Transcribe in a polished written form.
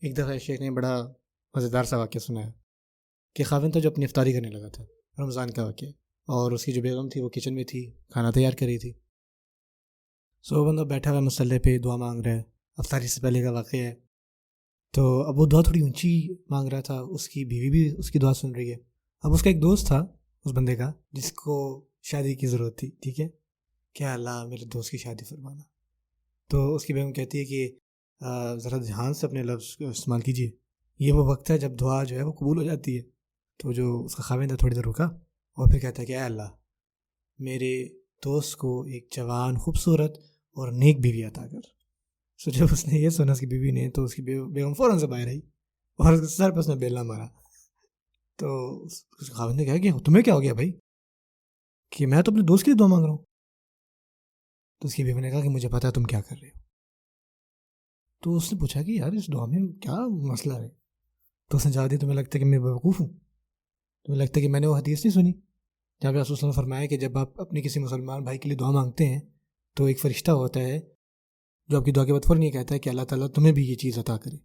ایک دفعہ شیخ نے بڑا مزیدار سا واقعہ سنایا کہ خاوند تھا جو اپنی افطاری کرنے لگا تھا، رمضان کا واقعہ، اور اس کی جو بیگم تھی وہ کچن میں تھی، کھانا تیار کر رہی تھی۔ وہ بندہ بیٹھا ہوا مسلح پہ دعا مانگ رہا ہے، افطاری سے پہلے کا واقعہ ہے۔ تو اب وہ دعا تھوڑی اونچی مانگ رہا تھا، اس کی بیوی بھی اس کی دعا سن رہی ہے۔ اب اس کا ایک دوست تھا اس بندے کا جس کو شادی کی ضرورت تھی، ٹھیک ہے، کیا اللہ میرے دوست کی شادی فرمانا۔ تو اس کی بیگم کہتی ہے کہ ذرا دھیان سے اپنے لفظ کو استعمال کیجیے، یہ وہ وقت ہے جب دعا جو ہے وہ قبول ہو جاتی ہے۔ تو جو اس کا خاوند ہے تھوڑی دیر رکا اور پھر کہتا ہے کہ اے اللہ میرے دوست کو ایک جوان خوبصورت اور نیک بیوی عطا کر۔ سو جب اس نے یہ سنا اس کی بیوی نے تو اس کی بیگم فوراً سے باہر آئی اور اس کے سر پہ اس نے بیلنا مارا۔ تو اس خاوند نے کہا کہ تمہیں کیا ہو گیا بھائی، کہ میں تو اپنے دوست کے لیے دعا مانگ رہا ہوں۔ تو اس کی بیوی نے کہا کہ مجھے پتا ہے تم کیا کر رہے ہو۔ تو اس نے پوچھا کہ یار اس دعا میں کیا مسئلہ ہے؟ تو اس نے جواب دیا تمہیں لگتا ہے کہ میں بیوقوف ہوں؟ تمہیں لگتا ہے کہ میں نے وہ حدیث نہیں سنی جہاں پہ رسول صلی اللہ علیہ وسلم نے فرمایا کہ جب آپ اپنے کسی مسلمان بھائی کے لیے دعا مانگتے ہیں تو ایک فرشتہ ہوتا ہے جو آپ کی دعا کے بعد فوراً یہ کہتا ہے کہ اللہ تعالیٰ تمہیں بھی یہ چیز عطا کرے۔